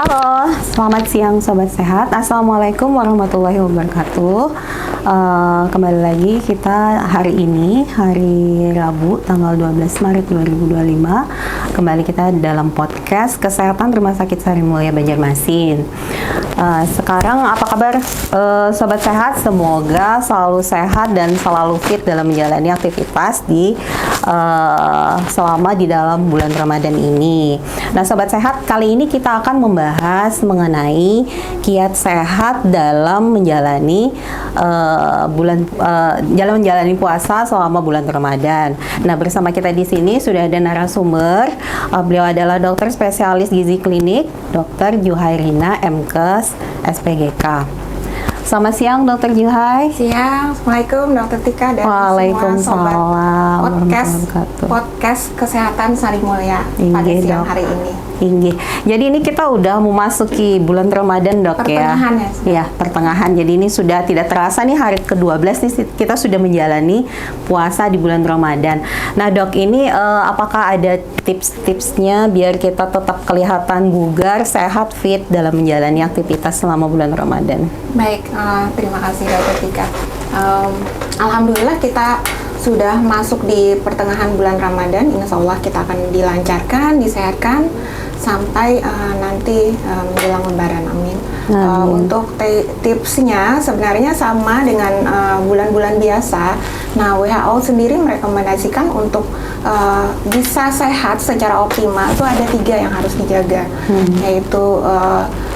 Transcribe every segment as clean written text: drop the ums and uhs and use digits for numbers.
Halo, selamat siang Sobat Sehat. Assalamualaikum warahmatullahi wabarakatuh. Kembali lagi kita hari ini, hari Rabu, tanggal 12 Maret 2025. Kembali kita dalam podcast Kesehatan Rumah Sakit Sari Mulia Banjarmasin. Sekarang apa kabar Sobat Sehat? Semoga selalu sehat dan selalu fit dalam menjalani aktivitas selama di dalam bulan Ramadan ini. Nah Sobat Sehat, kali ini kita akan membahas mengenai kiat sehat dalam menjalani menjalani puasa selama bulan Ramadan. Nah bersama kita di sini sudah ada narasumber. Beliau adalah dokter spesialis gizi klinik, Dr. Juhairina MKes SPGK. Selamat siang Dr. Juhai. Siang, Assalamualaikum Dr. Tika dan semua sobat podcast Kesehatan Sari Mulia pada siang hari ini. Jadi ini kita udah memasuki bulan Ramadan dok pertengahan, ya? Pertengahan. Jadi ini sudah tidak terasa nih hari ke-12 nih kita sudah menjalani puasa di bulan Ramadan. Nah dok, ini apakah ada tips-tipsnya biar kita tetap kelihatan bugar, sehat, fit dalam menjalani aktivitas selama bulan Ramadan? Baik, terima kasih Dr. Tika. Alhamdulillah kita sudah masuk di pertengahan bulan Ramadan. Insya Allah kita akan dilancarkan, disehatkan sampai nanti menjelang Lebaran, amin. Untuk tipsnya sebenarnya sama dengan bulan-bulan biasa. Nah WHO sendiri merekomendasikan untuk bisa sehat secara optimal itu ada 3 yang harus dijaga, yaitu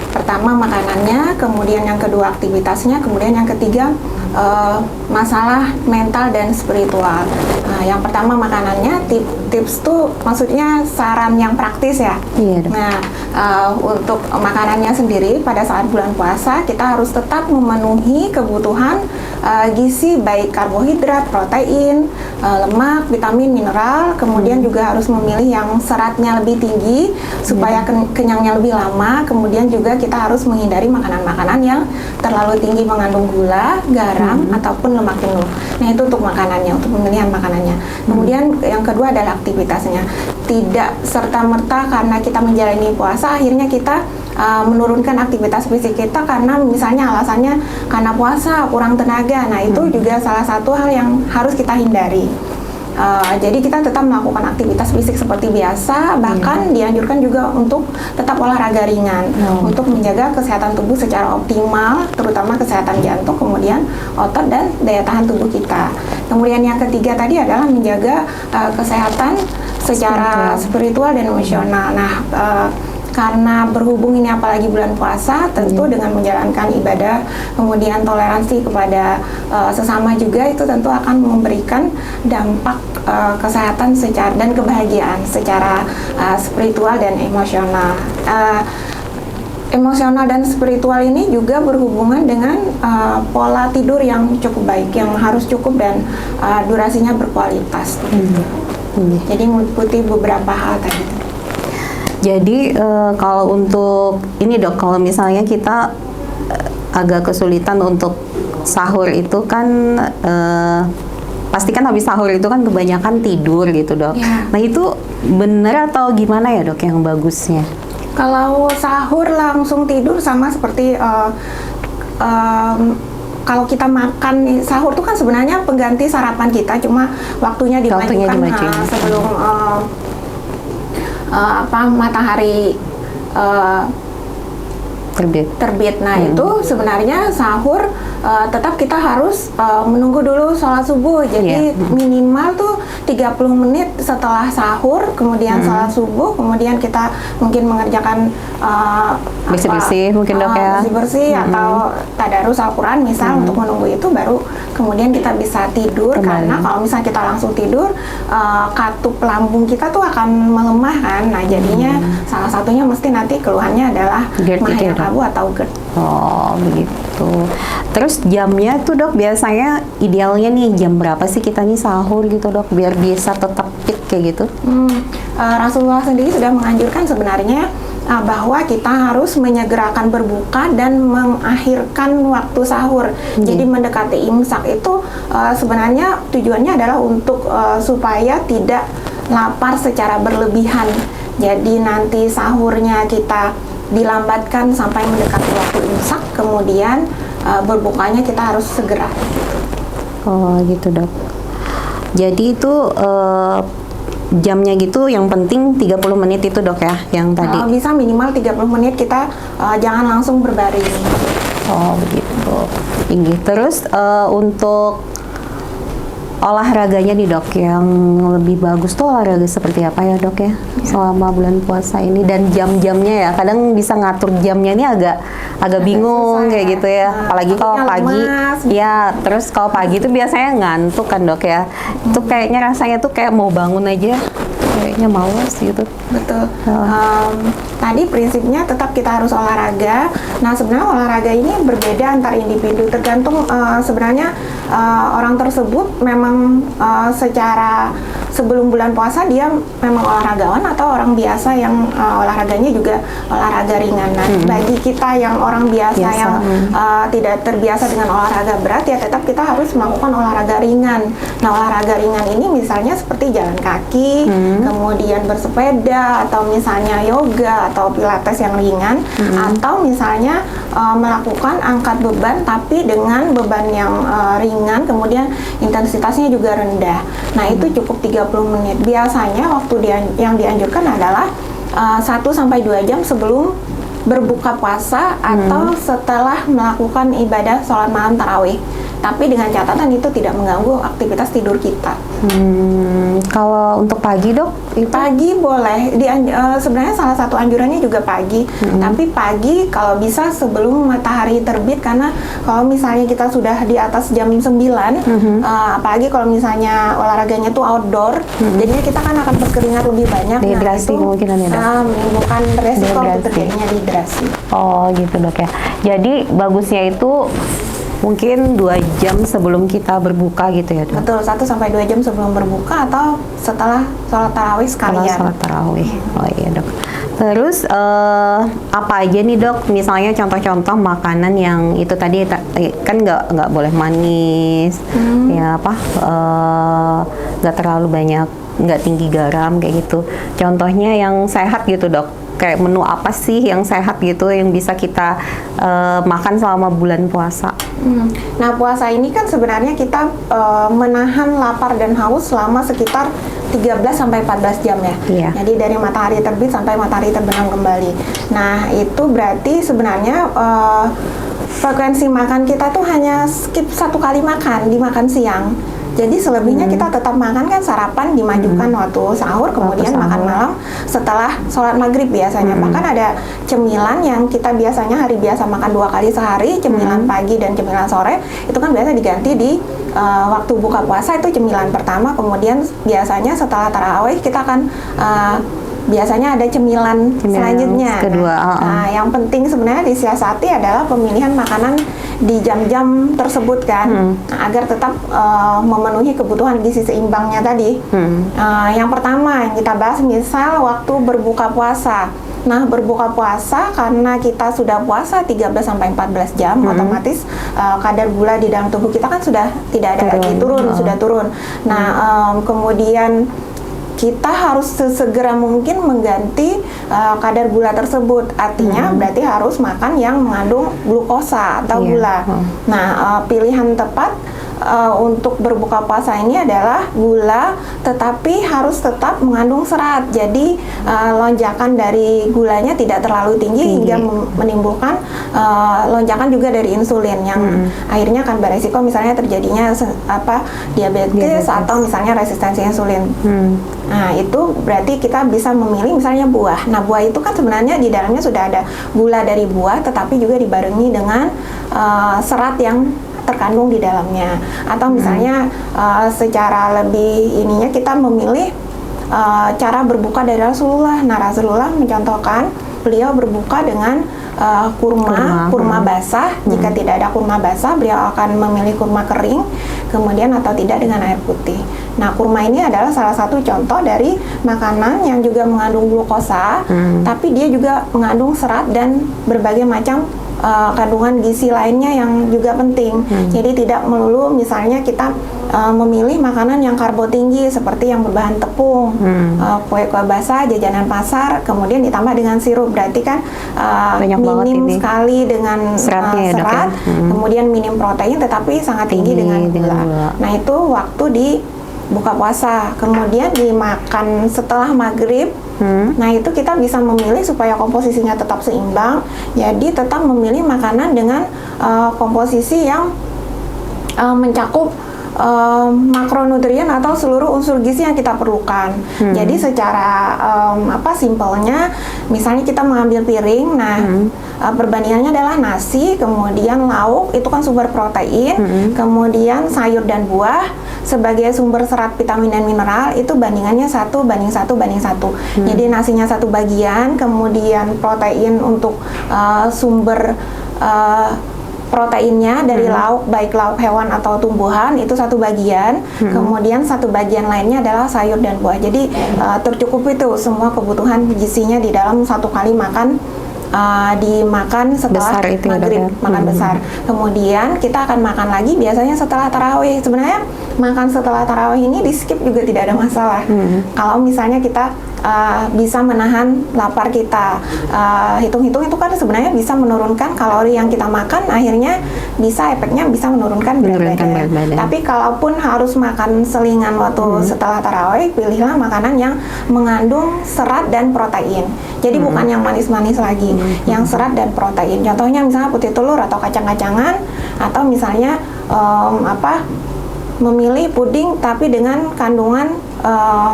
pertama makanannya, kemudian yang kedua aktivitasnya, kemudian yang ketiga masalah mental dan spiritual. Nah, yang pertama makanannya, tips tuh maksudnya saran yang praktis ya. Iya, nah, untuk makanannya sendiri pada saat bulan puasa kita harus tetap memenuhi kebutuhan gizi baik karbohidrat, protein, lemak, vitamin, mineral. Kemudian juga harus memilih yang seratnya lebih tinggi supaya kenyangnya lebih lama. Kemudian juga kita harus menghindari makanan-makanan yang terlalu tinggi mengandung gula, garam, ataupun lemak jenuh. Nah itu untuk makanannya, untuk pemilihan makanannya. Kemudian yang kedua adalah aktivitasnya. Tidak serta-merta karena kita menjalani puasa akhirnya kita menurunkan aktivitas fisik kita karena misalnya alasannya karena puasa kurang tenaga. Nah itu juga salah satu hal yang harus kita hindari. Jadi kita tetap melakukan aktivitas fisik seperti biasa, bahkan dianjurkan juga untuk tetap olahraga ringan untuk menjaga kesehatan tubuh secara optimal, terutama kesehatan jantung, kemudian otot dan daya tahan tubuh kita. Kemudian yang ketiga tadi adalah menjaga kesehatan secara spiritual dan emosional. Nah, karena berhubung ini apalagi bulan puasa, tentu dengan menjalankan ibadah, kemudian toleransi kepada sesama juga itu tentu akan memberikan dampak kesehatan dan kebahagiaan secara spiritual dan emosional. Emosional dan spiritual ini juga berhubungan dengan pola tidur yang cukup baik, yang harus cukup dan durasinya berkualitas. Jadi meliputi beberapa hal tadi. Jadi kalau untuk ini dok, kalau misalnya kita agak kesulitan untuk sahur itu kan pasti kan habis sahur itu kan kebanyakan tidur gitu dok. Nah itu benar atau gimana ya dok yang bagusnya? Kalau sahur langsung tidur sama seperti kalau kita makan sahur itu kan sebenarnya pengganti sarapan kita, cuma waktunya dimajukan sebelum matahari terbit. Nah itu sebenarnya sahur tetap kita harus menunggu dulu sholat subuh. Jadi minimal tuh 30 menit setelah sahur, kemudian sholat subuh, kemudian kita mungkin mengerjakan bersih-bersih mungkin dok ya, bersih-bersih atau tadarus Al-Quran misal untuk menunggu itu, baru kemudian kita bisa tidur. Karena kalau misalnya kita langsung tidur, katup lambung kita tuh akan melemah kan. Nah jadinya salah satunya mesti nanti keluhannya adalah mahayat abu atau GERD. Oh begitu. Terus jamnya tuh dok biasanya idealnya nih jam berapa sih kita nih sahur gitu dok biar bisa tetap fit kayak gitu? Rasulullah sendiri sudah menganjurkan sebenarnya bahwa kita harus menyegerakan berbuka dan mengakhirkan waktu sahur. Jadi mendekati imsak itu sebenarnya tujuannya adalah untuk supaya tidak lapar secara berlebihan. Jadi nanti sahurnya kita dilambatkan sampai mendekati waktu imsak, kemudian berbukanya kita harus segera. Oh gitu dok. Jadi itu jamnya gitu yang penting 30 menit itu dok ya yang tadi? Bisa minimal 30 menit, kita jangan langsung berbaring. Oh begitu. Tinggi. Terus untuk olahraganya nih dok, yang lebih bagus tuh olahraga seperti apa ya dok ya selama bulan puasa ini, dan jam-jamnya ya, kadang bisa ngatur jamnya ini agak bingung kayak gitu ya. Apalagi kalau pagi ya, terus kalau pagi itu biasanya ngantuk kan dok ya, itu kayaknya rasanya tuh kayak mau bangun aja kayaknya males gitu. Betul. Tadi prinsipnya tetap kita harus olahraga. Nah sebenarnya olahraga ini berbeda antar individu, tergantung sebenarnya orang tersebut memang secara sebelum bulan puasa dia memang olahragawan atau orang biasa yang olahraganya juga olahraga ringan. Nah, bagi kita yang orang biasa yang tidak terbiasa dengan olahraga berat, ya tetap kita harus melakukan olahraga ringan. Nah, olahraga ringan ini misalnya seperti jalan kaki, kemudian bersepeda, atau misalnya yoga atau pilates yang ringan, atau misalnya melakukan angkat beban tapi dengan beban yang ringan, kemudian intensitasnya juga rendah. Nah, itu cukup 30 menit. Biasanya waktu yang dianjurkan adalah 1-2 jam sebelum berbuka puasa atau setelah melakukan ibadah sholat malam tarawih. Tapi dengan catatan itu tidak mengganggu aktivitas tidur kita. Kalau untuk pagi dok? Pagi boleh. Sebenarnya salah satu anjurannya juga pagi. Tapi pagi kalau bisa sebelum matahari terbit, karena kalau misalnya kita sudah di atas jam 9, apalagi kalau misalnya olahraganya tuh outdoor, jadinya kita kan akan berkeringat lebih banyak. Dehidrasi kemungkinan ya dok? Menimbulkan resiko terjadinya dehidrasi. Oh gitu dok ya. Jadi bagusnya itu mungkin 2 jam sebelum kita berbuka gitu ya dok? Betul, 1-2 jam sebelum berbuka atau setelah sholat tarawih sekalian. Setelah sholat tarawih. Oh iya dok. Terus apa aja nih dok? Misalnya contoh-contoh makanan yang itu tadi kan nggak boleh manis, ya apa? Nggak terlalu banyak, nggak tinggi garam kayak gitu. Contohnya yang sehat gitu dok. Kayak menu apa sih yang sehat gitu yang bisa kita makan selama bulan puasa? Nah, puasa ini kan sebenarnya kita menahan lapar dan haus selama sekitar 13-14 jam ya. Iya. Jadi dari matahari terbit sampai matahari terbenam kembali. Nah, itu berarti sebenarnya frekuensi makan kita tuh hanya skip 1 kali makan, dimakan siang. Jadi selebihnya kita tetap makan kan, sarapan dimajukan waktu sahur, kemudian makan malam setelah sholat maghrib biasanya. Bahkan ada cemilan yang kita biasanya hari biasa makan 2 kali sehari, cemilan pagi dan cemilan sore, itu kan biasa diganti di waktu buka puasa, itu cemilan pertama, kemudian biasanya setelah tarawih kita akan biasanya ada cemilan selanjutnya. Kedua. Nah, yang penting sebenarnya disiasati adalah pemilihan makanan di jam-jam tersebut kan, agar tetap memenuhi kebutuhan gizi seimbangnya tadi. Yang pertama yang kita bahas misal waktu berbuka puasa. Nah, berbuka puasa karena kita sudah puasa 13-14 jam, otomatis kadar gula di dalam tubuh kita kan sudah tidak ada lagi, sudah turun. Nah, kemudian kita harus sesegera mungkin mengganti kadar gula tersebut. Artinya berarti harus makan yang mengandung glukosa atau gula. Nah, pilihan tepat untuk berbuka puasa ini adalah gula, tetapi harus tetap mengandung serat. Jadi lonjakan dari gulanya tidak terlalu tinggi hingga menimbulkan lonjakan juga dari insulin yang akhirnya akan beresiko misalnya terjadinya diabetes atau misalnya resistensi insulin. Nah, itu berarti kita bisa memilih misalnya buah. Nah, buah itu kan sebenarnya di dalamnya sudah ada gula dari buah, tetapi juga dibarengi dengan serat yang terkandung di dalamnya. Atau misalnya secara lebih ininya kita memilih cara berbuka dari Rasulullah. Nah, Rasulullah mencontohkan beliau berbuka dengan kurma basah. Jika tidak ada kurma basah, beliau akan memilih kurma kering, kemudian atau tidak dengan air putih. Nah, kurma ini adalah salah satu contoh dari makanan yang juga mengandung glukosa, tapi dia juga mengandung serat dan berbagai macam kandungan gizi lainnya yang juga penting. Jadi tidak melulu misalnya kita memilih makanan yang karbo tinggi seperti yang berbahan tepung, kue-kue basah, jajanan pasar, kemudian ditambah dengan sirup, berarti kan minim sekali dengan seratnya, serat, kemudian minim protein tetapi sangat tinggi dengan gula. Nah itu waktu di buka puasa, kemudian dimakan setelah maghrib. Nah itu kita bisa memilih supaya komposisinya tetap seimbang, jadi tetap memilih makanan dengan komposisi yang mencakup makronutrien atau seluruh unsur gizi yang kita perlukan. Jadi secara simpelnya, misalnya kita mengambil piring, nah perbandingannya adalah nasi, kemudian lauk itu kan sumber protein, kemudian sayur dan buah sebagai sumber serat, vitamin dan mineral itu bandingannya 1 banding 1 banding 1. Jadi nasinya 1 bagian, kemudian protein untuk sumber proteinnya dari lauk, baik lauk hewan atau tumbuhan itu 1 bagian, kemudian 1 bagian lainnya adalah sayur dan buah. Jadi tercukupi itu semua kebutuhan gizinya di dalam 1 kali makan, dimakan setelah maghrib, makan besar. Kemudian kita akan makan lagi biasanya setelah tarawih. Sebenarnya makan setelah tarawih ini di skip juga tidak ada masalah. Kalau misalnya kita bisa menahan lapar kita, hitung-hitung itu kan sebenarnya bisa menurunkan kalori yang kita makan, akhirnya efeknya bisa menurunkan berat badan. Tapi kalaupun harus makan selingan waktu setelah tarawih, pilihlah makanan yang mengandung serat dan protein. Jadi bukan yang manis-manis lagi, yang serat dan protein. Contohnya misalnya putih telur atau kacang-kacangan, atau misalnya memilih puding tapi dengan kandungan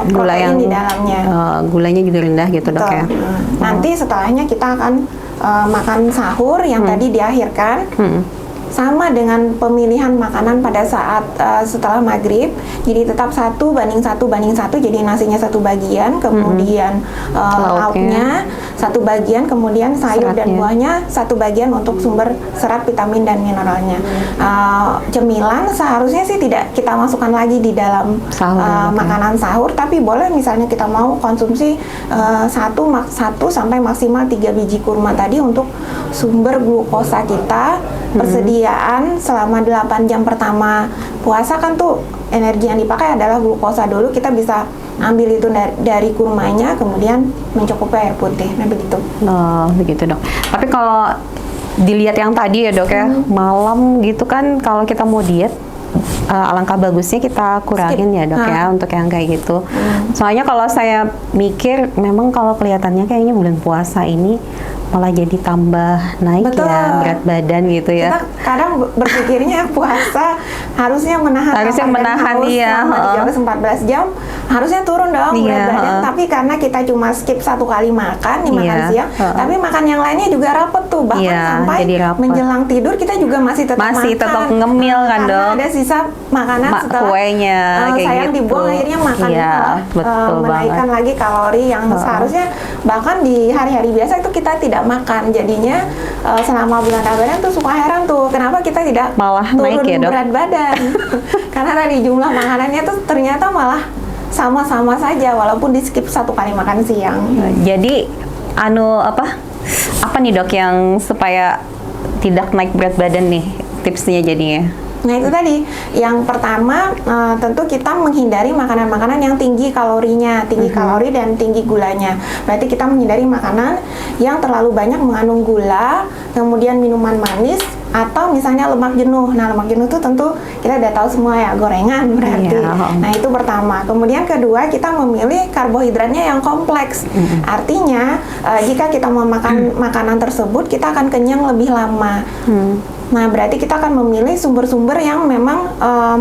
gula protein yang di dalamnya. Gulanya juga rendah gitu, Dok ya. Nanti setelahnya kita akan makan sahur yang tadi diakhirkan. Sama dengan pemilihan makanan pada saat setelah maghrib, jadi tetap 1 banding 1 banding 1, jadi nasinya 1 bagian, kemudian lauknya 1 bagian, kemudian sayur dan buahnya 1 bagian untuk sumber serat, vitamin dan mineralnya. Cemilan seharusnya sih tidak kita masukkan lagi di dalam makanan sahur, tapi boleh misalnya kita mau konsumsi 1 sampai maksimal 3 biji kurma tadi untuk sumber glukosa kita. Persediaan selama 8 jam pertama puasa kan tuh energi yang dipakai adalah glukosa dulu, kita bisa ambil itu dari kurmanya, kemudian mencukupi air putih. Nah begitu. Begitu, Dok. Tapi kalau dilihat yang tadi ya, Dok ya, malam gitu kan kalau kita mau diet, alangkah bagusnya kita kurangin ya, Dok ya, untuk yang kayak gitu. Soalnya kalau saya mikir memang kalau kelihatannya kayaknya bulan puasa ini malah jadi tambah naik ya berat badan gitu ya. Kita kadang berpikirnya puasa harusnya menahan iya, 13-14 jam harusnya turun dong berat badan, tapi karena kita cuma skip 1 kali makan di makan siang, tapi makan yang lainnya juga rapet tuh, bahkan sampai menjelang tidur kita juga masih tetap ngemil kan, Dok. Ada sisa makanan setelah kuenya sayang gitu. Dibuang, akhirnya makan menaikkan lagi kalori yang seharusnya bahkan di hari-hari biasa itu kita tidak makan. Jadinya selama bulan Ramadan tuh suka heran tuh kenapa kita tidak malah turun naik ya, Dok? berat badan. Karena tadi jumlah makanannya tuh ternyata malah sama-sama saja walaupun di skip 1 kali makan siang. Jadi apa nih, Dok, yang supaya tidak naik berat badan nih tipsnya jadinya? Nah itu tadi, yang pertama tentu kita menghindari makanan-makanan yang tinggi kalorinya, tinggi kalori dan tinggi gulanya. Berarti kita menghindari makanan yang terlalu banyak mengandung gula, kemudian minuman manis, atau misalnya lemak jenuh. Nah lemak jenuh itu tentu kita udah tahu semua ya, gorengan berarti. Nah itu pertama. Kemudian kedua, kita memilih karbohidratnya yang kompleks. Artinya jika kita memakan makanan tersebut, kita akan kenyang lebih lama. Nah, berarti kita akan memilih sumber-sumber yang memang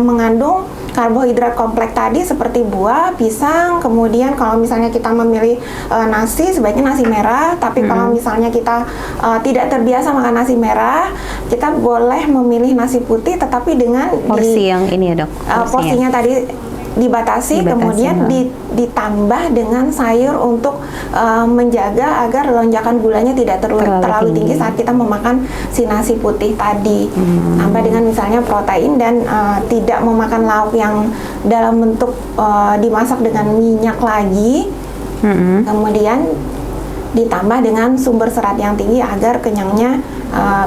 mengandung karbohidrat kompleks tadi seperti buah, pisang, kemudian kalau misalnya kita memilih nasi, sebaiknya nasi merah, tapi kalau misalnya kita tidak terbiasa makan nasi merah, kita boleh memilih nasi putih tetapi dengan porsi yang ini ya, Dok. Porsinya tadi dibatasi, kemudian ditambah dengan sayur untuk menjaga agar lonjakan gulanya tidak terlalu tinggi saat kita memakan si nasi putih tadi. Tambah dengan misalnya protein dan tidak memakan lauk yang dalam bentuk dimasak dengan minyak lagi. Kemudian ditambah dengan sumber serat yang tinggi agar kenyangnya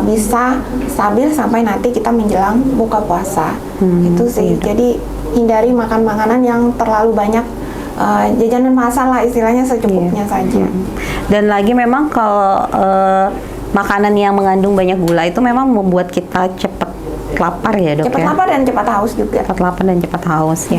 bisa stabil sampai nanti kita menjelang buka puasa. Itu sih. Jadi hindari makan makanan yang terlalu banyak jajanan masal lah, istilahnya secukupnya saja. Dan lagi memang kalau makanan yang mengandung banyak gula itu memang membuat kita cepat lapar ya dok, cepat ya? lapar dan cepat haus juga. Cepat lapar dan cepat haus ya.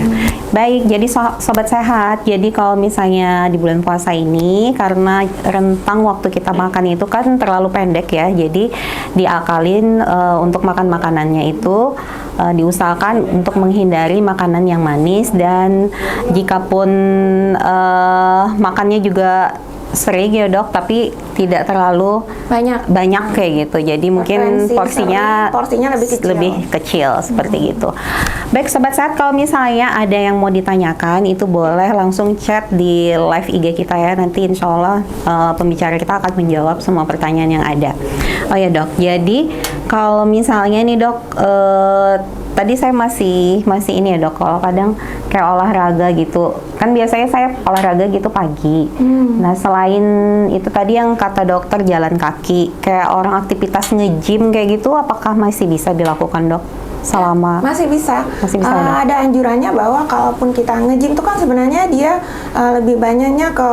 Baik, jadi sobat sehat, jadi kalau misalnya di bulan puasa ini karena rentang waktu kita makan itu kan terlalu pendek ya, jadi diakalin untuk makan makanannya itu diusahakan untuk menghindari makanan yang manis, dan jikapun makannya juga sering ya dok, tapi tidak terlalu banyak kayak gitu. Jadi mungkin porsinya lebih kecil seperti gitu. Baik sobat sehat, kalau misalnya ada yang mau ditanyakan itu boleh langsung chat di live IG kita ya. Nanti insya Allah pembicara kita akan menjawab semua pertanyaan yang ada. Oh ya dok, jadi kalau misalnya nih dok, tadi saya masih ini ya dok, kalau kadang kayak olahraga gitu, kan biasanya saya olahraga gitu pagi. Nah selain itu tadi yang kata dokter jalan kaki, kayak orang aktivitas nge-gym kayak gitu, apakah masih bisa dilakukan dok? Selama masih bisa dok? Ada anjurannya bahwa kalaupun kita nge-gym itu kan sebenarnya dia lebih banyaknya ke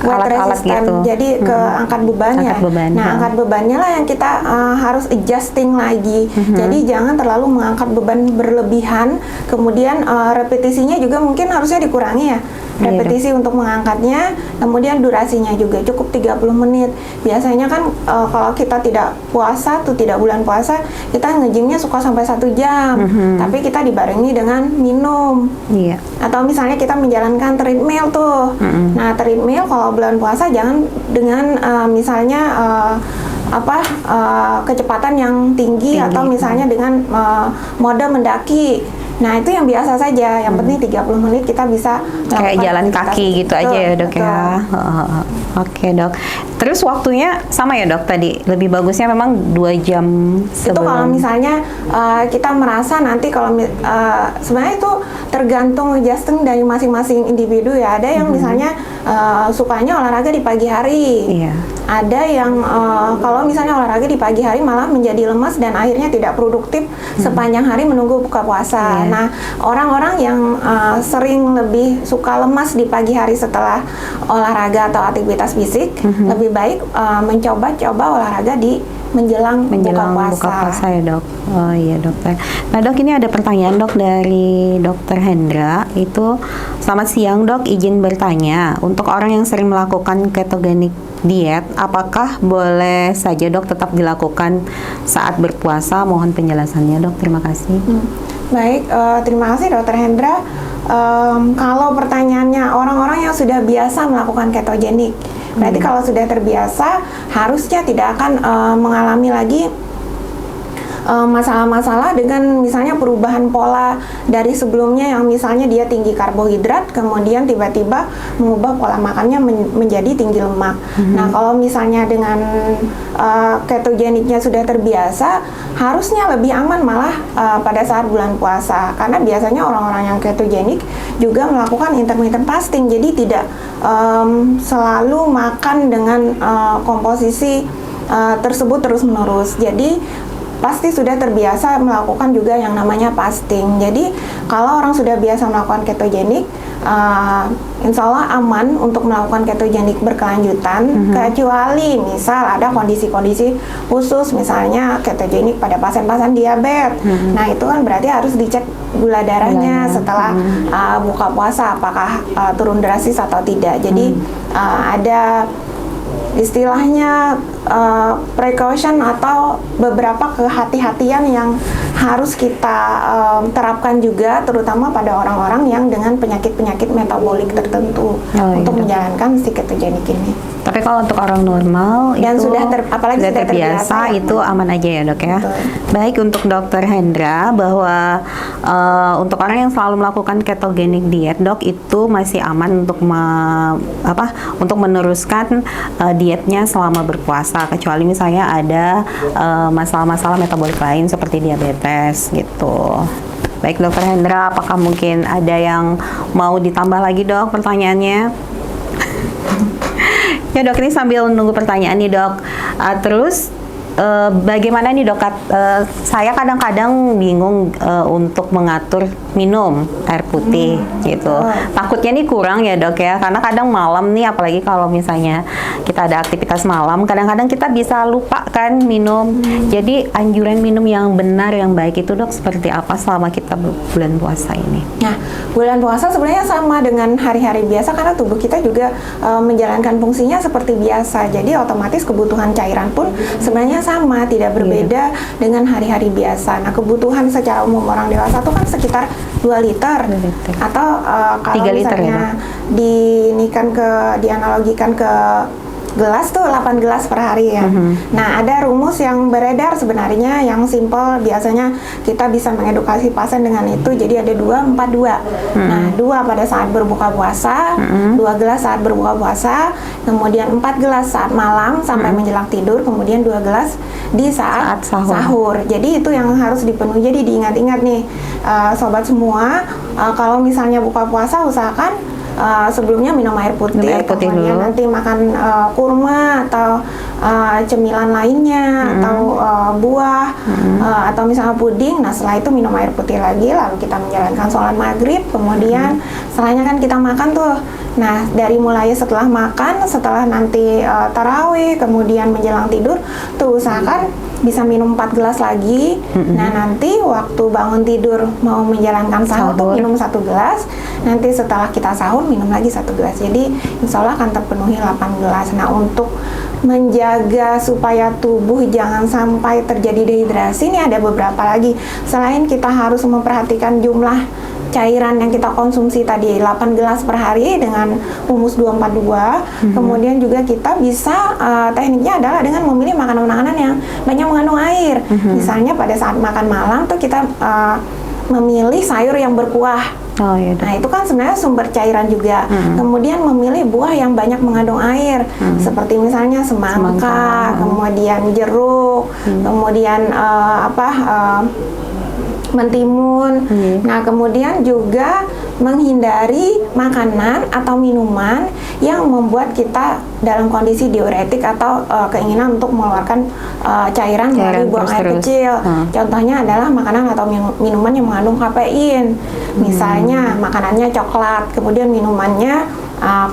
weight resistant gitu. Jadi ke angkat bebannya. Nah angkat bebannya lah yang kita harus adjusting lagi. Jadi jangan terlalu mengangkat beban berlebihan, kemudian repetisinya juga mungkin harusnya dikurangi ya, repetisi untuk mengangkatnya, kemudian durasinya juga cukup 30 menit. Biasanya kan kalau kita tidak puasa tuh, tidak bulan puasa, kita nge-gymnya suka sampai 1 jam, tapi kita dibarengi dengan minum. Atau misalnya kita menjalankan treadmill tuh. Nah treadmill kalau bulan puasa jangan dengan misalnya kecepatan yang tinggi. Atau misalnya dengan mode mendaki. Nah itu yang biasa saja, yang penting 30 menit kita bisa kayak jalan kaki gitu aja ya dok ya. Oke dok, terus waktunya sama ya dok tadi, lebih bagusnya memang 2 jam sebelum. Itu kalau misalnya kita merasa nanti kalau sebenarnya itu tergantung adjusting dari masing-masing individu ya. Ada yang misalnya sukanya olahraga di pagi hari. Ada yang kalau misalnya olahraga di pagi hari malah menjadi lemas dan akhirnya tidak produktif sepanjang hari menunggu buka puasa. Nah, orang-orang yang sering lebih suka lemas di pagi hari setelah olahraga atau aktivitas fisik, lebih baik mencoba olahraga di menjelang buka puasa ya dok. Oh iya dokter. Nah dok, ini ada pertanyaan dok dari dokter Hendra. Itu selamat siang dok, izin bertanya, untuk orang yang sering melakukan ketogenic diet, apakah boleh saja dok tetap dilakukan saat berpuasa? Mohon penjelasannya dok, terima kasih. Baik, terima kasih dokter Hendra. Kalau pertanyaannya orang-orang yang sudah biasa melakukan ketogenik, berarti kalau sudah terbiasa harusnya tidak akan mengalami lagi masalah-masalah dengan misalnya perubahan pola dari sebelumnya yang misalnya dia tinggi karbohidrat, kemudian tiba-tiba mengubah pola makannya menjadi tinggi lemak. Nah kalau misalnya dengan ketogeniknya sudah terbiasa, harusnya lebih aman malah pada saat bulan puasa, karena biasanya orang-orang yang ketogenik juga melakukan intermittent fasting, jadi tidak selalu makan dengan komposisi tersebut terus-menerus. Jadi pasti sudah terbiasa melakukan juga yang namanya fasting. Jadi kalau orang sudah biasa melakukan ketogenik, insya Allah aman untuk melakukan ketogenik berkelanjutan, kecuali misal ada kondisi-kondisi khusus, misalnya ketogenik pada pasien-pasien diabetes. Nah itu kan berarti harus dicek gula darahnya setelah buka puasa, apakah turun drastis atau tidak. Jadi ada istilahnya precaution atau beberapa kehati-hatian yang harus kita terapkan juga, terutama pada orang-orang yang dengan penyakit-penyakit metabolik tertentu untuk menjalankan si ketogenik ini. Tapi kalau untuk orang normal dan itu apalagi sudah terbiasa itu aman aja ya dok ya. Betul. Baik, untuk dokter Hendra, bahwa untuk orang yang selalu melakukan ketogenic diet dok, itu masih aman untuk untuk meneruskan dietnya selama berpuasa, kecuali misalnya ada masalah-masalah metabolik lain seperti diabetes gitu. Baik dokter Hendra, apakah mungkin ada yang mau ditambah lagi dok pertanyaannya? Ya dok, ini sambil nunggu pertanyaan nih dok. Terus bagaimana nih dok? Saya kadang-kadang bingung untuk mengatur minum air putih gitu. Takutnya nih kurang ya dok ya, karena kadang malam nih, apalagi kalau misalnya kita ada aktivitas malam, kadang-kadang kita bisa lupa kan minum. Jadi anjuran minum yang benar, yang baik itu dok seperti apa selama kita bulan puasa ini? Nah, bulan puasa sebenarnya sama dengan hari-hari biasa karena tubuh kita juga menjalankan fungsinya seperti biasa. Jadi otomatis kebutuhan cairan pun sebenarnya sama, tidak berbeda dengan hari-hari biasa. Nah, kebutuhan secara umum orang dewasa itu kan sekitar 2 liter. Atau kalau 3 liter misalnya dianalogikan ke gelas tuh 8 gelas per hari ya. Nah, ada rumus yang beredar sebenarnya yang simple, biasanya kita bisa mengedukasi pasien dengan itu. Jadi ada 2, 4, 2. Nah, 2 pada saat berbuka puasa, 2 gelas saat berbuka puasa, kemudian 4 gelas saat malam sampai menjelang tidur, kemudian 2 gelas di saat sahur. Jadi itu yang harus dipenuhi. Jadi diingat-ingat nih sobat semua, kalau misalnya buka puasa usahakan sebelumnya minum air putih, kemudian dulu. Nanti makan kurma atau cemilan lainnya atau buah atau misalnya puding. Nah, setelah itu minum air putih lagi, lalu kita menjalankan sholat maghrib, kemudian setelahnya kan kita makan tuh. Nah, dari mulai setelah makan, setelah nanti tarawih, kemudian menjelang tidur, tuh usahakan bisa minum 4 gelas lagi. Nah, nanti waktu bangun tidur mau menjalankan sahur tuh minum 1 gelas. Nanti setelah kita sahur minum lagi 1 gelas. Jadi insya Allah akan terpenuhi 8 gelas. Nah, untuk menjaga supaya tubuh jangan sampai terjadi dehidrasi, ini ada beberapa lagi. Selain kita harus memperhatikan jumlah cairan yang kita konsumsi tadi 8 gelas per hari dengan rumus 242. Kemudian juga kita bisa tekniknya adalah dengan memilih makanan-makanan yang banyak mengandung air. Misalnya pada saat makan malam tuh kita memilih sayur yang berkuah. Nah, itu kan sebenarnya sumber cairan juga. Kemudian memilih buah yang banyak mengandung air, seperti misalnya semangka, kemudian jeruk, kemudian mentimun. Nah, kemudian juga menghindari makanan atau minuman yang membuat kita dalam kondisi diuretik atau keinginan untuk mengeluarkan cairan dari buang air kecil. Contohnya adalah makanan atau minuman yang mengandung kafein. Misalnya makanannya coklat, kemudian minumannya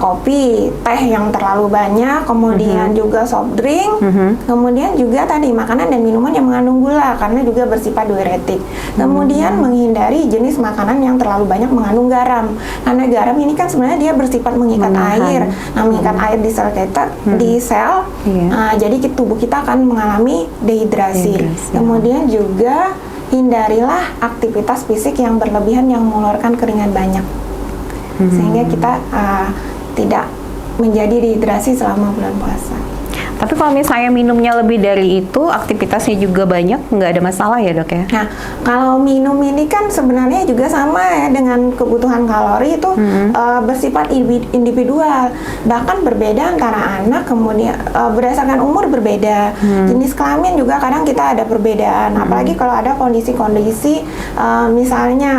kopi, teh yang terlalu banyak, kemudian juga soft drink, kemudian juga tadi makanan dan minuman yang mengandung gula karena juga bersifat diuretik. Kemudian menghindari jenis makanan yang terlalu banyak mengandung garam, karena garam ini kan sebenarnya dia bersifat mengikat air. Nah, mengikat air di sel kita, di sel, jadi tubuh kita akan mengalami dehidrasi. Kemudian juga hindarilah aktivitas fisik yang berlebihan yang mengeluarkan keringat banyak. Sehingga kita tidak menjadi dehidrasi selama bulan puasa. Tapi kalau misalnya minumnya lebih dari itu, aktivitasnya juga banyak, nggak ada masalah ya dok ya? Nah, kalau minum ini kan sebenarnya juga sama ya dengan kebutuhan kalori itu bersifat individual, bahkan berbeda antara anak, kemudian berdasarkan umur berbeda, jenis kelamin juga kadang kita ada perbedaan, apalagi kalau ada kondisi-kondisi misalnya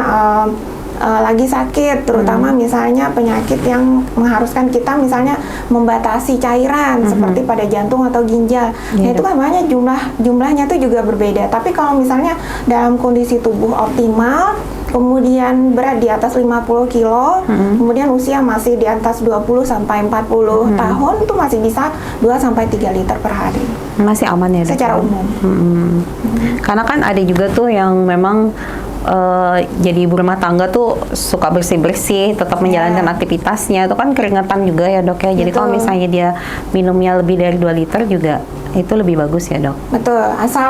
lagi sakit, terutama misalnya penyakit yang mengharuskan kita misalnya membatasi cairan seperti pada jantung atau ginjal. Nah, itu kan banyak jumlahnya tuh juga berbeda. Tapi kalau misalnya dalam kondisi tubuh optimal, kemudian berat di atas 50 kilo, kemudian usia masih di atas 20 sampai 40 tahun, itu masih bisa 2 sampai 3 liter per hari. Masih aman ya dok? Secara umum. Karena kan ada juga tuh yang memang jadi ibu rumah tangga tuh suka bersih-bersih, tetap menjalankan aktivitasnya, itu kan keringetan juga ya dok ya. Jadi kalau misalnya dia minumnya lebih dari 2 liter juga itu lebih bagus ya dok? Betul, asal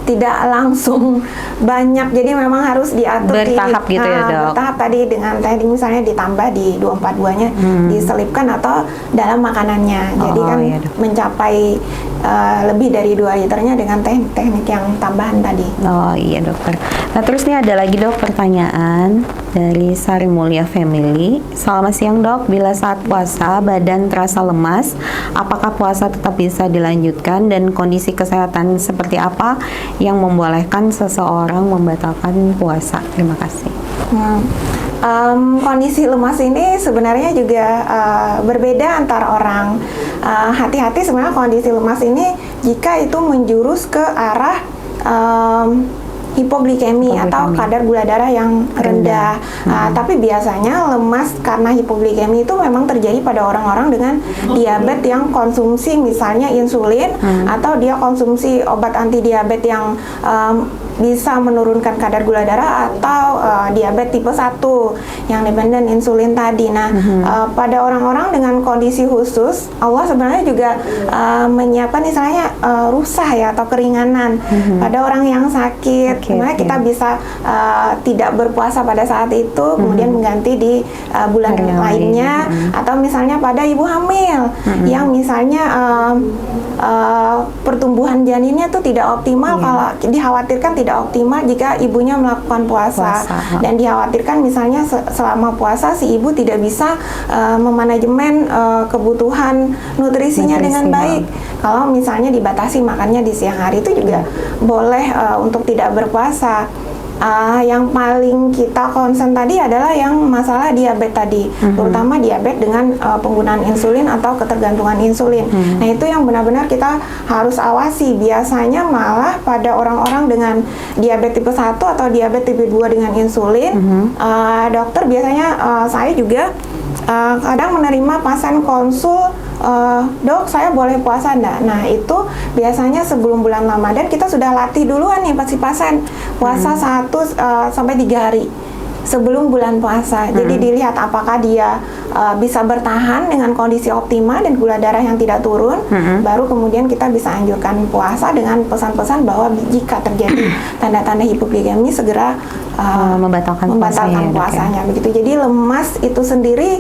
tidak langsung banyak, jadi memang harus diatur bertahap gitu ya dok? Bertahap tadi dengan teknik misalnya ditambah di 242-nya diselipkan atau dalam makanannya. Jadi kan mencapai lebih dari 2 liternya dengan teknik yang tambahan tadi. Oh iya dokter. Nah terus nih ada lagi dok pertanyaan dari Sari Mulia Family. Selamat siang dok, bila saat puasa badan terasa lemas, apakah puasa tetap bisa dilanjutkan lanjutkan, dan kondisi kesehatan seperti apa yang membolehkan seseorang membatalkan puasa? Terima kasih. Kondisi lemas ini sebenarnya juga berbeda antar orang. Hati-hati sebenarnya kondisi lemas ini jika itu menjurus ke arah hipoglikemi atau kadar gula darah yang rendah. Tapi biasanya lemas karena hipoglikemi itu memang terjadi pada orang-orang dengan diabetes yang konsumsi misalnya insulin atau dia konsumsi obat anti diabetes yang bisa menurunkan kadar gula darah, atau diabetes tipe 1 yang dependen insulin tadi. Nah, pada orang-orang dengan kondisi khusus, Allah sebenarnya juga menyiapkan misalnya rusah ya atau keringanan pada orang yang sakit. Kemudian kita bisa tidak berpuasa pada saat itu, kemudian mengganti di bulan lainnya, atau misalnya pada ibu hamil yang misalnya pertumbuhan janinnya tuh tidak optimal, kalau dikhawatirkan tidak optimal jika ibunya melakukan puasa. Dan dikhawatirkan misalnya selama puasa si ibu tidak bisa memanajemen kebutuhan nutrisinya dengan baik. Kalau misalnya dibatasi makannya di siang hari, itu juga boleh untuk tidak berpuasa. Yang paling kita concern tadi adalah yang masalah diabetes tadi, terutama diabetes dengan penggunaan insulin atau ketergantungan insulin. Nah, itu yang benar-benar kita harus awasi. Biasanya malah pada orang-orang dengan diabetes tipe 1 atau diabetes tipe 2 dengan insulin, dokter biasanya, saya juga kadang menerima pasien konsul, dok saya boleh puasa enggak? Nah, itu biasanya sebelum bulan Ramadan kita sudah latih duluan nih pasti pasien puasa 1 sampai 3 hari sebelum bulan puasa. Jadi dilihat apakah dia bisa bertahan dengan kondisi optimal dan gula darah yang tidak turun, baru kemudian kita bisa anjurkan puasa dengan pesan-pesan bahwa jika terjadi tanda-tanda hipoglikemi segera membatalkan puasanya. Begitu. Jadi lemas itu sendiri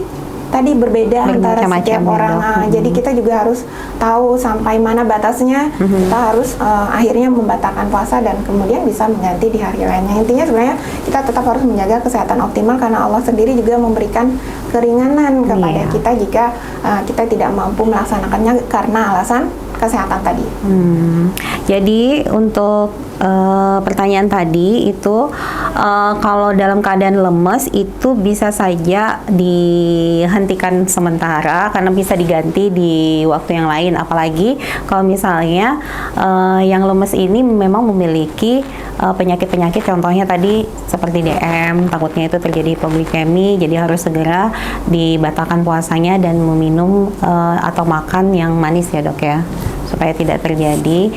tadi berbeda antara setiap orang. Jadi kita juga harus tahu sampai mana batasnya. Kita harus akhirnya membatalkan puasa dan kemudian bisa mengganti di hari lainnya. Intinya sebenarnya kita tetap harus menjaga kesehatan optimal, karena Allah sendiri juga memberikan keringanan kepada kita jika kita tidak mampu melaksanakannya karena alasan kesehatan tadi. Jadi untuk pertanyaan tadi itu kalau dalam keadaan lemes itu bisa saja dihentikan sementara karena bisa diganti di waktu yang lain. Apalagi kalau misalnya yang lemes ini memang memiliki penyakit-penyakit, contohnya tadi seperti DM, takutnya itu terjadi hipoglikemi, jadi harus segera dibatalkan puasanya dan meminum atau makan yang manis ya dok ya, supaya tidak terjadi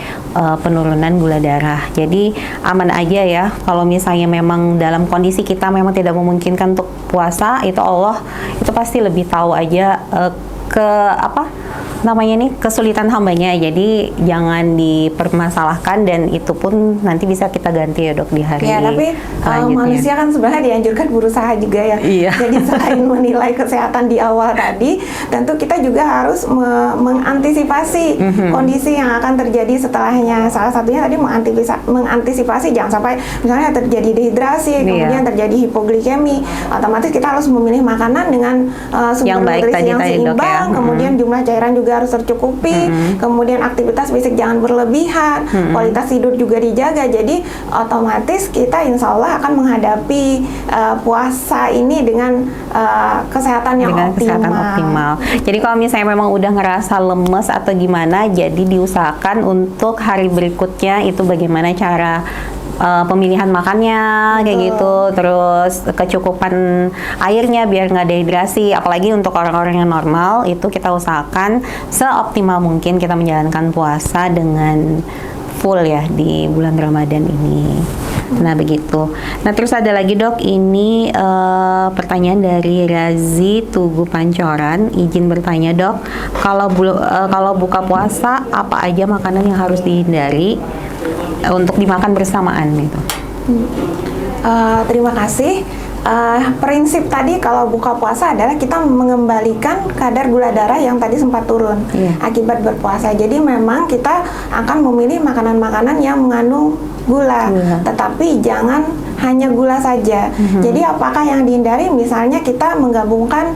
penurunan gula darah. Jadi aman aja ya, kalau misalnya memang dalam kondisi kita memang tidak memungkinkan untuk puasa, itu Allah itu pasti lebih tahu aja kesulitan hambanya. Jadi jangan dipermasalahkan, dan itu pun nanti bisa kita ganti ya dok di hari tapi manusia kan sebenarnya dianjurkan berusaha juga ya. Jadi selain menilai kesehatan di awal tadi, tentu kita juga harus mengantisipasi kondisi yang akan terjadi setelahnya. Salah satunya tadi mengantisipasi jangan sampai misalnya terjadi dehidrasi, kemudian terjadi hipoglikemi. Otomatis kita harus memilih makanan dengan sumber nutrisi yang seimbang, kemudian jumlah cairan juga harus tercukupi, kemudian aktivitas fisik jangan berlebihan, kualitas tidur juga dijaga. Jadi otomatis kita insya Allah akan menghadapi puasa ini dengan kesehatan yang optimal. Jadi kalau misalnya memang udah ngerasa lemes atau gimana, jadi diusahakan untuk hari berikutnya itu bagaimana cara pemilihan makannya kayak gitu, terus kecukupan airnya biar nggak dehidrasi. Apalagi untuk orang-orang yang normal itu kita usahakan seoptimal mungkin kita menjalankan puasa dengan full ya di bulan Ramadan ini. Nah begitu. Nah terus ada lagi dok, ini pertanyaan dari Razi Tugu Pancoran. Izin bertanya dok, kalau buka puasa apa aja makanan yang harus dihindari untuk dimakan bersamaan itu? Terima kasih. Prinsip tadi kalau buka puasa adalah kita mengembalikan kadar gula darah yang tadi sempat turun akibat berpuasa. Jadi memang kita akan memilih makanan-makanan yang mengandung gula, tetapi jangan hanya gula saja. Jadi apakah yang dihindari? Misalnya kita menggabungkan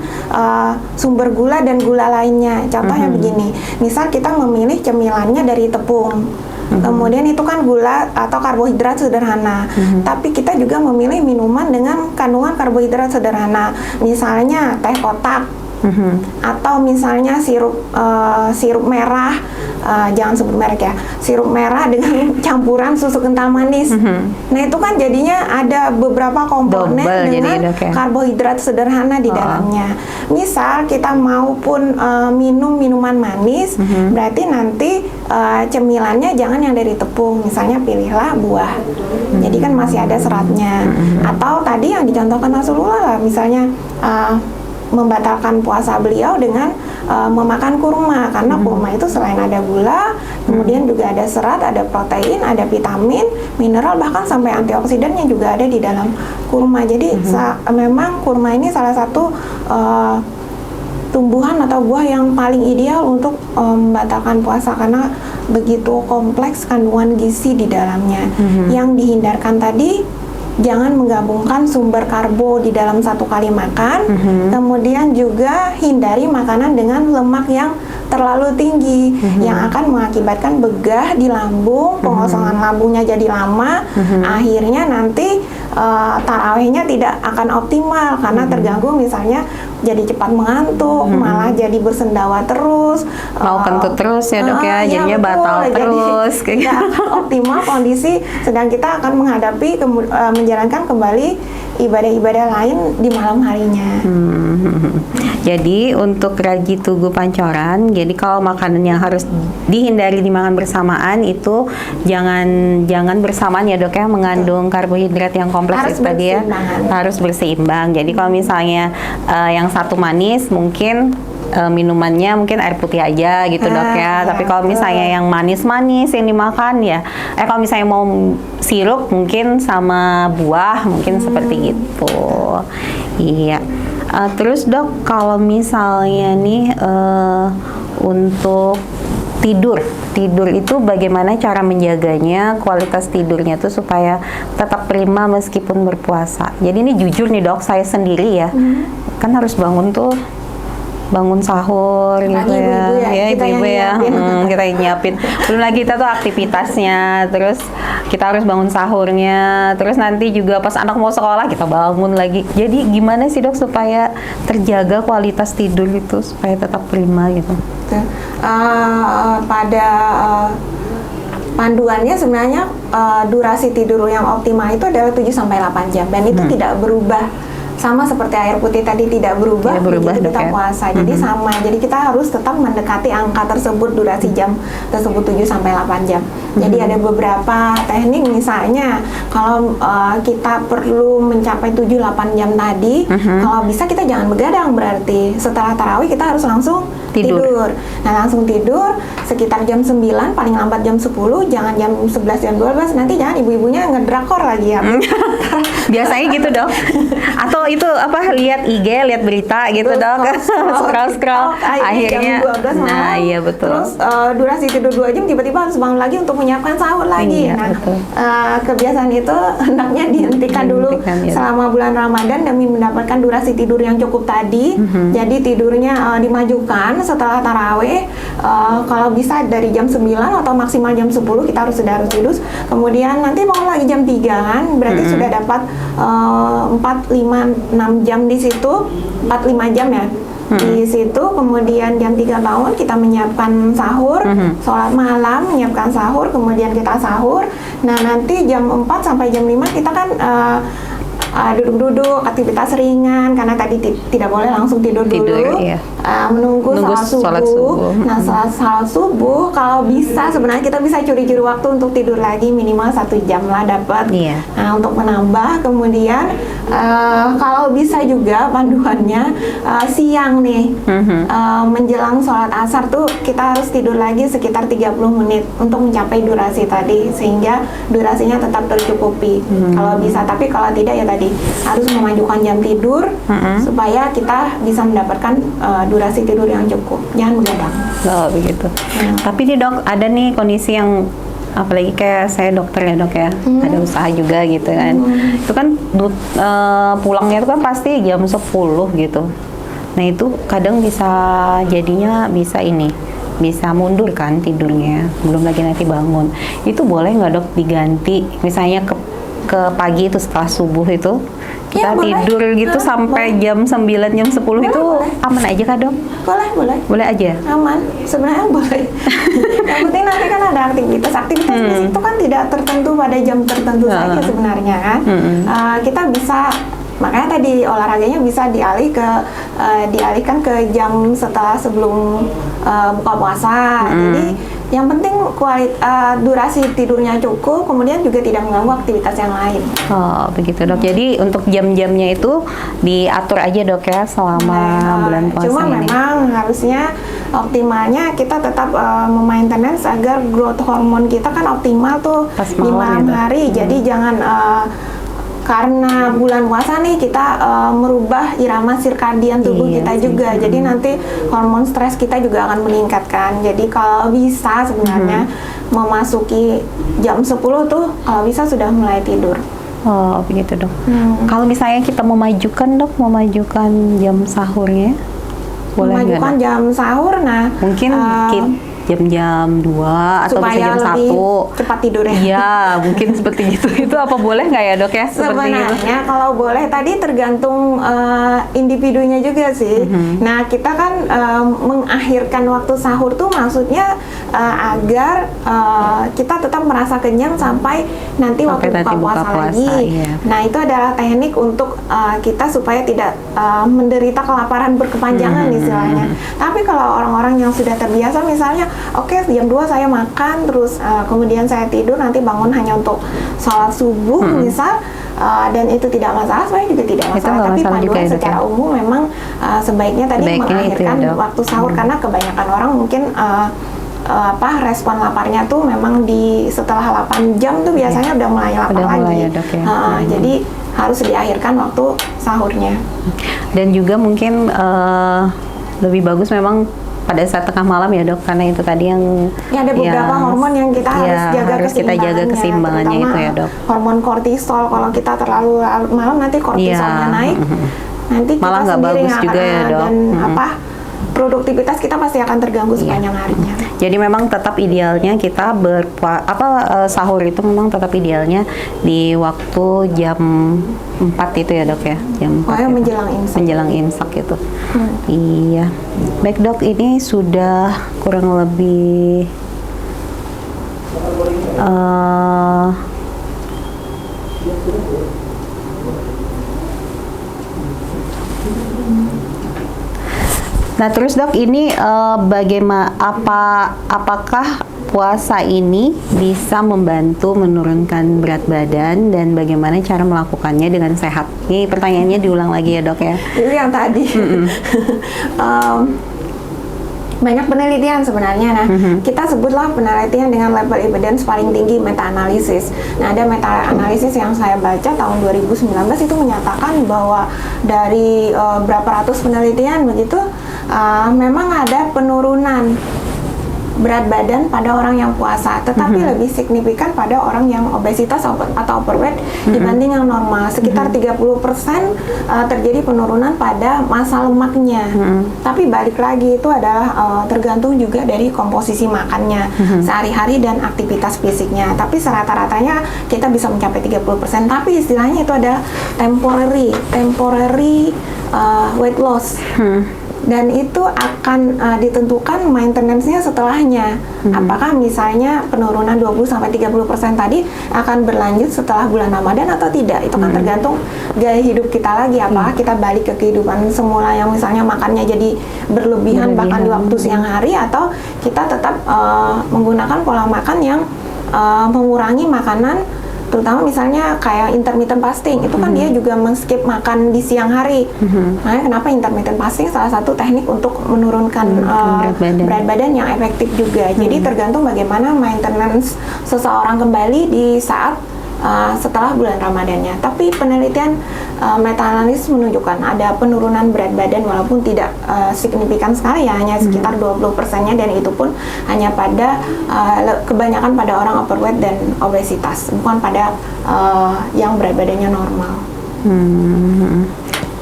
sumber gula dan gula lainnya. Contohnya begini, misal kita memilih cemilannya dari tepung. Kemudian itu kan gula atau karbohidrat sederhana. Tapi kita juga memilih minuman dengan kandungan karbohidrat sederhana. Misalnya teh kotak. Atau misalnya sirup merah, jangan sebut merek ya, sirup merah dengan campuran susu kental manis. Nah itu kan jadinya ada beberapa komponen dengan karbohidrat sederhana di dalamnya. Misal kita maupun minum minuman manis, berarti nanti cemilannya jangan yang dari tepung, misalnya pilihlah buah. Jadi kan masih ada seratnya. Atau tadi yang dicontohkan Rasulullah lah, misalnya membatalkan puasa beliau dengan memakan kurma, karena kurma itu selain ada gula, kemudian juga ada serat, ada protein, ada vitamin, mineral, bahkan sampai antioksidannya juga ada di dalam kurma. Jadi memang kurma ini salah satu tumbuhan atau buah yang paling ideal untuk membatalkan puasa karena begitu kompleks kandungan gizi di dalamnya. Yang dihindarkan tadi, jangan menggabungkan sumber karbo di dalam satu kali makan. Kemudian juga hindari makanan dengan lemak yang terlalu tinggi, yang akan mengakibatkan begah di lambung, pengosongan lambungnya jadi lama, akhirnya nanti tarawihnya tidak akan optimal karena terganggu, misalnya jadi cepat mengantuk, malah jadi bersendawa terus, mau kentut terus ya dok ya, jadinya batal terus, jadi tidak optimal kondisi, sedang kita akan menghadapi menjalankan kembali ibadah-ibadah lain di malam harinya. Jadi untuk Raji Tugu Pancoran, jadi kalau makanan yang harus dihindari dimakan bersamaan itu jangan bersamaan ya dok ya, mengandung karbohidrat yang kompleks tadi ya, harus berseimbang. Jadi kalau misalnya yang satu manis, mungkin minumannya mungkin air putih aja gitu dok ya. Tapi kalau misalnya yang manis-manis yang dimakan ya, kalau misalnya mau sirup mungkin sama buah mungkin seperti itu. Iya. Terus dok, kalau misalnya nih untuk tidur itu bagaimana cara menjaganya, kualitas tidurnya tuh supaya tetap prima meskipun berpuasa. Jadi ini jujur nih dok, saya sendiri ya, kan harus bangun sahur gitu ya, ibu-ibu ya, kita yang nyiapin. Belum lagi kita tuh aktivitasnya, terus kita harus bangun sahurnya, terus nanti juga pas anak mau sekolah kita bangun lagi. Jadi gimana sih dok supaya terjaga kualitas tidur itu supaya tetap prima gitu? Pada panduannya sebenarnya durasi tidur yang optimal itu adalah 7-8 jam dan itu tidak berubah. Sama seperti air putih tadi tidak berubah begitu kita puasa. Jadi sama. Jadi kita harus tetap mendekati angka tersebut, durasi jam tersebut 7-8 jam. Jadi ada beberapa teknik, misalnya kalau kita perlu mencapai 7-8 jam tadi, kalau bisa kita jangan begadang, berarti setelah tarawih kita harus langsung tidur. Nah, langsung tidur sekitar jam 9, paling lambat jam 10, jangan jam 11, jam 12, nanti jangan ibu-ibunya ngedrakor lagi ya. Biasanya gitu dok. Atau itu lihat IG, lihat berita gitu dok. Scroll akhirnya jam 12 malam. Nah, iya betul. Terus durasi tidur 2 jam, tiba-tiba harus bangun lagi untuk menyiapkan sahur lagi. Iya, Kebiasaan itu hendaknya dihentikan dulu selama bulan Ramadan demi mendapatkan durasi tidur yang cukup tadi. Jadi tidurnya dimajukan setelah tarawih, kalau bisa dari jam 9 atau maksimal jam 10 kita sudah harus tidur. Kemudian nanti bangun lagi jam 3 kan, berarti sudah dapat 4-5-6 jam di situ, 4-5 jam ya. Di situ, kemudian jam 3 bangun, kita menyiapkan sahur, sholat malam, menyiapkan sahur, kemudian kita sahur. Nah, nanti jam 4 sampai jam 5 kita kan duduk-duduk, aktivitas ringan, karena tadi tidak boleh langsung tidur dulu. Iya. Menunggu salat subuh. Nah, salat subuh, kalau bisa sebenarnya kita bisa curi-curi waktu untuk tidur lagi, minimal 1 jam lah dapat. Iya. Nah, untuk menambah, kemudian kalau bisa juga panduannya siang nih, menjelang sholat asar tuh kita harus tidur lagi sekitar 30 menit untuk mencapai durasi tadi, sehingga durasinya tetap tercukupi. Kalau bisa, tapi kalau tidak ya tadi harus memajukan jam tidur supaya kita bisa mendapatkan durasi tidur yang cukup. Jangan begadang. Oh begitu. Tapi nih dok, ada nih kondisi yang apalagi kayak saya dokter ya dok ya, ada usaha juga gitu kan. Itu kan pulangnya itu kan pasti jam 10 gitu. Nah itu kadang bisa jadinya bisa mundur kan tidurnya, belum lagi nanti bangun. Itu boleh nggak dok diganti, misalnya ke pagi itu setelah subuh itu kita tidur gitu sampai jam 9, jam 10 itu aman aja kah dok? Boleh aja? aman, sebenarnya boleh. Yang penting nanti kan ada aktivitas fisik itu kan tidak tertentu pada jam tertentu saja sebenarnya kan. Kita bisa, makanya tadi olahraganya bisa dialihkan ke jam sebelum buka puasa. Jadi yang penting durasi tidurnya cukup, kemudian juga tidak mengganggu aktivitas yang lain. Oh begitu dok. Jadi untuk jam-jamnya itu diatur aja dok ya selama bulan puasa cuma ini. memang harusnya optimalnya kita tetap memaintenance agar growth hormon kita kan optimal tuh di malam hari. Jadi jangan karena bulan puasa nih kita merubah irama sirkadian tubuh kita juga. Jadi nanti hormon stres kita juga akan meningkatkan. Jadi kalau bisa sebenarnya memasuki jam 10 tuh kalau bisa sudah mulai tidur. Oh begitu dok. Kalau misalnya kita memajukan jam sahurnya, boleh nggak? Memajukan jam sahur, nah mungkin jam 2 atau bisa jam 1 cepat tidurnya. Iya, mungkin seperti itu apa boleh nggak ya dok ya? Sebenarnya kalau boleh tadi tergantung individunya juga sih. Nah kita kan mengakhirkan waktu sahur tuh maksudnya agar kita tetap merasa kenyang sampai nanti waktu buka puasa lagi. Iya. Nah itu adalah teknik untuk kita supaya tidak menderita kelaparan berkepanjangan istilahnya. Tapi kalau orang-orang yang sudah terbiasa misalnya oke, jam 2 saya makan, terus kemudian saya tidur, nanti bangun hanya untuk sholat subuh misal, dan itu tidak masalah, sebenarnya juga tidak masalah. Tapi panduan secara umum memang sebaiknya tadi mengakhirkan waktu sahur, karena kebanyakan orang mungkin respon laparnya tuh memang setelah 8 jam tuh biasanya udah mulai lapar lagi. Jadi harus diakhirkan waktu sahurnya. Dan juga mungkin lebih bagus memang pada saat tengah malam ya dok, karena itu tadi yang ada beberapa hormon yang kita harus jaga keseimbangannya itu ya dok. Hormon kortisol, kalau kita terlalu malam nanti kortisolnya naik, nanti malah kita nggak bagus juga ya dok. Dan produktivitas kita pasti akan terganggu sepanjang harinya. Jadi memang tetap idealnya kita sahur itu memang tetap idealnya di waktu jam 4 itu ya dok ya, jam 4 menjelang imsak itu. Iya, baik dok, ini sudah kurang lebih nah terus dok, ini apakah puasa ini bisa membantu menurunkan berat badan dan bagaimana cara melakukannya dengan sehat? Ini pertanyaannya diulang lagi ya dok ya. Itu yang tadi. Banyak penelitian sebenarnya. Nah, kita sebutlah penelitian dengan level evidence paling tinggi, meta-analisis. Nah, ada meta-analisis yang saya baca tahun 2019 itu menyatakan bahwa dari berapa ratus penelitian begitu, memang ada penurunan berat badan pada orang yang puasa, tetapi lebih signifikan pada orang yang obesitas atau overweight dibanding yang normal. Sekitar 30% terjadi penurunan pada massa lemaknya. Tapi balik lagi itu adalah tergantung juga dari komposisi makannya sehari-hari dan aktivitas fisiknya. Tapi serata-ratanya kita bisa mencapai 30%. Tapi istilahnya itu adalah temporary weight loss. Dan itu akan ditentukan maintenance-nya setelahnya. Apakah misalnya penurunan 20-30% tadi akan berlanjut setelah bulan Ramadan atau tidak? Itu kan tergantung gaya hidup kita lagi. Apakah kita balik ke kehidupan semula yang misalnya makannya jadi berlebihan bahkan di waktu siang hari, atau kita tetap menggunakan pola makan yang mengurangi makanan, terutama misalnya kayak intermittent fasting, itu kan dia juga men-skip makan di siang hari. Makanya kenapa intermittent fasting salah satu teknik untuk menurunkan berat badan yang efektif juga. Jadi tergantung bagaimana maintenance seseorang kembali di saat setelah bulan Ramadannya. Tapi penelitian meta-analisis menunjukkan ada penurunan berat badan walaupun tidak signifikan sekali ya, hanya sekitar 20%-nya, dan itu pun hanya pada kebanyakan pada orang overweight dan obesitas, bukan pada yang berat badannya normal.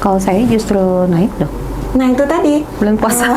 Kalau saya justru naik dok. Nah itu tadi Bulan puasa.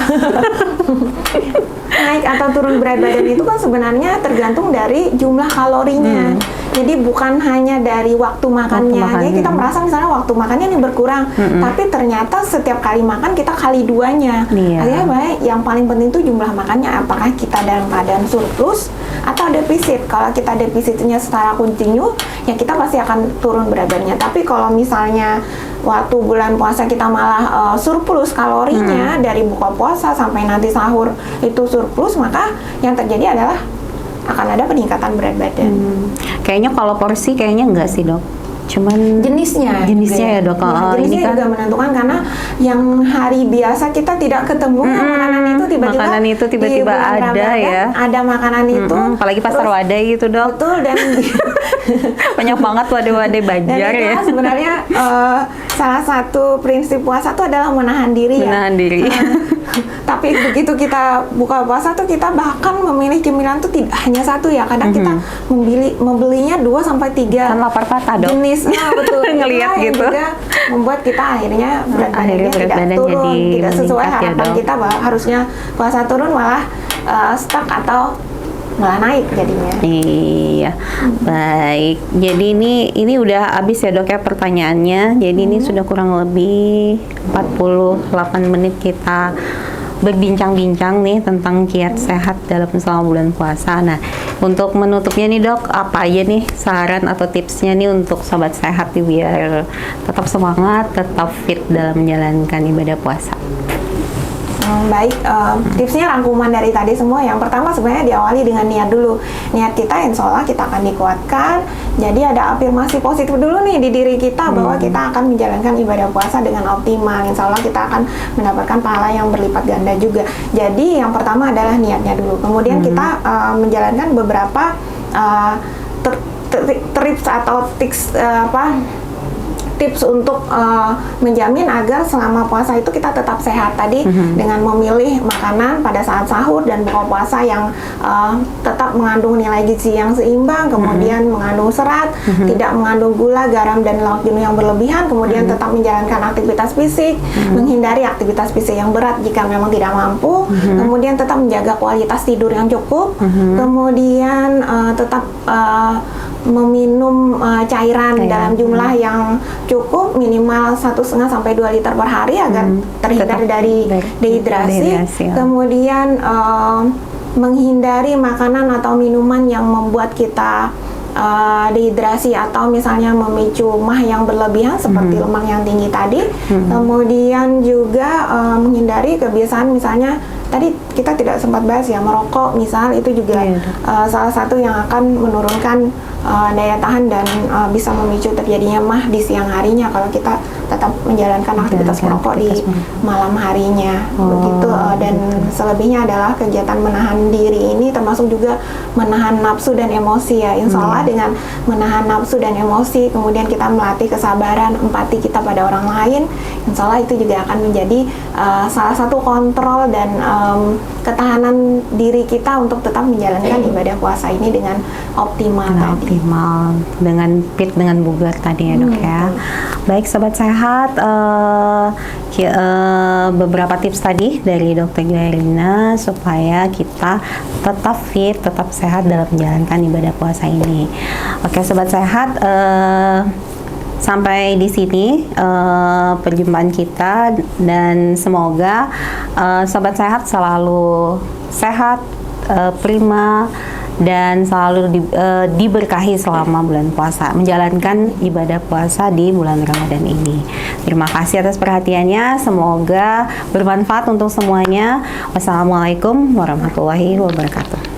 Naik atau turun berat badan itu kan sebenarnya tergantung dari jumlah kalorinya. Jadi bukan hanya dari waktu makannya. Jadi kita merasa misalnya waktu makannya ini berkurang, tapi ternyata setiap kali makan kita kali 2-nya. Artinya baik, yang paling penting itu jumlah makannya, apakah kita dalam keadaan surplus atau defisit. Kalau kita defisitnya secara kontinu, ya kita pasti akan turun berat badannya. Tapi kalau misalnya waktu bulan puasa kita malah surplus kalorinya, dari buka puasa sampai nanti sahur itu surplus, maka yang terjadi adalah akan ada peningkatan berat badan. Kayaknya kalau porsi kayaknya enggak sih dok. Cuman jenisnya ya dok. Jenisnya ini kan juga menentukan, karena yang hari biasa kita tidak ketemu makanan itu tiba-tiba ada Ramadan, ya. Ada makanan itu. Apalagi pasar wadai gitu dok. Betul, dan banyak banget wadai-wadai Banjar dan ya. Sebenarnya salah satu prinsip puasa itu adalah menahan diri. Menahan diri. Tapi begitu kita buka puasa tuh kita bahkan memilih cemilan tuh tidak hanya satu ya. Kadang kita membelinya 2 sampai 3 Kan lapar patah dok. jenis. Betul. Ngelihat yang gitu. juga membuat kita akhirnya berat badannya berat tidak badan turun, jadi tidak sesuai meningkat ya, harapan dok. kita bahwa harusnya puasa turun, malah stuck atau malah naik jadinya. Iya, baik. Jadi ini udah habis ya dok ya pertanyaannya. Jadi ini sudah kurang lebih 48 menit kita berbincang-bincang nih tentang kiat sehat dalam selama bulan puasa. Nah, untuk menutupnya nih dok, apa aja nih saran atau tipsnya nih untuk sobat sehat nih biar tetap semangat, tetap fit dalam menjalankan ibadah puasa? Baik, tipsnya rangkuman dari tadi semua. Yang pertama sebenarnya diawali dengan niat dulu. Niat kita insya Allah kita akan dikuatkan. Jadi ada afirmasi positif dulu nih di diri kita bahwa kita akan menjalankan ibadah puasa dengan optimal. Insya Allah kita akan mendapatkan pahala yang berlipat ganda juga. Jadi yang pertama adalah niatnya dulu. Kemudian kita menjalankan beberapa tips atau tips untuk menjamin agar selama puasa itu kita tetap sehat tadi, dengan memilih makanan pada saat sahur dan buka puasa yang tetap mengandung nilai gizi yang seimbang, kemudian mengandung serat, tidak mengandung gula, garam, dan lemak jenuh yang berlebihan, kemudian tetap menjalankan aktivitas fisik, menghindari aktivitas fisik yang berat jika memang tidak mampu, kemudian tetap menjaga kualitas tidur yang cukup, kemudian tetap meminum cairan dalam jumlah yang cukup, minimal 1,5 sampai 2 liter per hari agar terhindar dari dehidrasi. Kemudian menghindari makanan atau minuman yang membuat kita dehidrasi atau misalnya memicu mah yang berlebihan seperti lemak yang tinggi tadi. Kemudian juga menghindari kebiasaan misalnya tadi kita tidak sempat bahas ya, merokok misal, itu juga salah satu yang akan menurunkan daya tahan dan bisa memicu terjadinya mah di siang harinya kalau kita tetap menjalankan aktivitas merokok di malam harinya. Begitu. Dan selebihnya adalah kegiatan menahan diri ini termasuk juga menahan nafsu dan emosi ya. Insya Allah dengan menahan nafsu dan emosi, kemudian kita melatih kesabaran, empati kita pada orang lain, insya Allah itu juga akan menjadi salah satu kontrol dan ketahanan diri kita untuk tetap menjalankan ibadah puasa ini dengan optimal tadi. Optimal, dengan fit, dengan bugar tadi ya dok ya. Baik sobat sehat, beberapa tips tadi dari Dr. Gairina supaya kita tetap fit, tetap sehat dalam menjalankan ibadah puasa ini. Oke sobat sehat, sampai di sini perjumpaan kita, dan semoga sobat sehat selalu sehat, prima, dan selalu diberkahi selama bulan puasa, menjalankan ibadah puasa di bulan Ramadan ini. Terima kasih atas perhatiannya, semoga bermanfaat untuk semuanya. Wassalamualaikum warahmatullahi wabarakatuh.